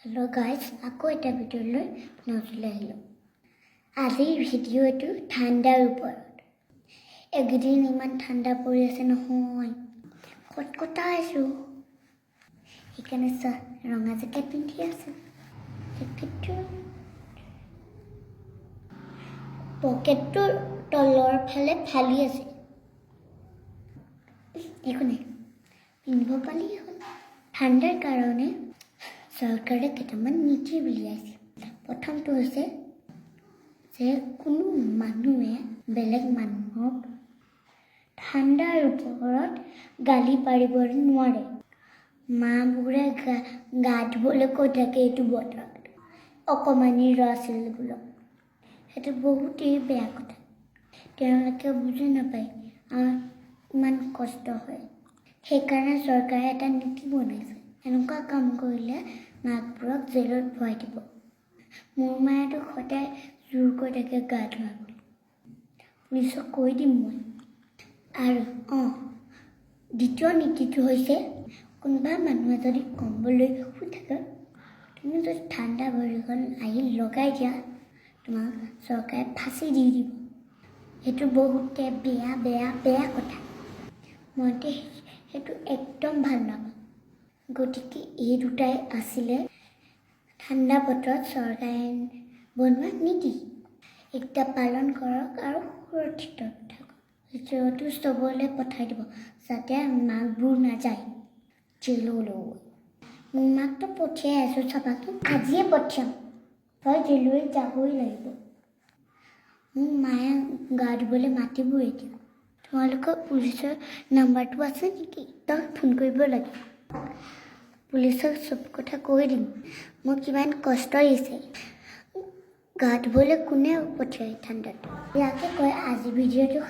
Hello guys, আকৌ এটা ভিডিঅ'লৈ নজলে আহিলোঁ। আজিৰ ভিডিঅ'টো ঠাণ্ডাৰ ওপৰত। এইকেইদিন ইমান ঠাণ্ডা পৰি আছে নহয়, কটকটাই আছোঁ। সেইকাৰণে ৰঙা জেকেট পিন্ধি আছোঁ। জেকেটটো পকেটটোৰ তলৰ ফালে ফালি আছে। একো নাই, পিন্ধিব পালেই হ'ল। ঠাণ্ডাৰ কাৰণে চৰকাৰে কেইটামান নীতি উলিয়াইছে। প্ৰথমটো হৈছে যে কোনো মানুহে বেলেগ মানুহক ঠাণ্ডাৰ ওপৰত গালি পাৰিব নোৱাৰে। মাবোৰে গা ধুবলৈ কৈ থাকে এইটো বতৰত, অকণমানি ল'ৰা ছোৱালীবোৰক। সেইটো বহুতেই বেয়া কথা। তেওঁলোকে বুজি নাপায় ইমান কষ্ট হয়। সেইকাৰণে চৰকাৰে এটা নীতি বনাইছে, এনেকুৱা কাম কৰিলে মাকবোৰক জেলত ভৰাই দিব। মোৰ মায়েতো সদায় জোৰ কৰি থাকে গা ধুৱাবলৈ। পুলিচক কৈ দিম মই। আৰু দ্বিতীয় নীতিটো হৈছে কোনোবা মানুহে যদি কম্বল লৈ শুই থাকে, তুমি যদি ঠাণ্ডা ভৰিখন আহি লগাই দিয়া, তোমাক চৰকাৰে ফাঁচি দি দিব। সেইটো বহুতে বেয়া কথা। মইতো সেইটো একদম ভাল নাপাওঁ। গতিকে এই দুটাই আছিলে ঠাণ্ডা বতৰত চৰকাৰে বনোৱা নীতি। এইকেইটা পালন কৰক আৰু সুৰক্ষিত থাকক। য'তো চবলৈ পঠাই দিব, যাতে মাকবোৰ নাযায় জেললৈ। মোৰ মাকটো পঠিয়াই আছোঁ, চাবাচোন আজিয়ে পঠিয়াম। তই জেললৈ যাবই লাগিব। মোৰ মায়ে গা ধুবলৈ মাতিবই এতিয়া। তোমালোকৰ পুলিচৰ নাম্বাৰটো আছে নেকি? তই ফোন কৰিব লাগে। পুলিচক চব কথা কৈ দিম, মোক কিমান কষ্ট হৈছে। গা ধুবলৈ কোনে পঠিয়াই ঠাণ্ডাত? ইয়াকে কয় আজি ভিডিঅ'টো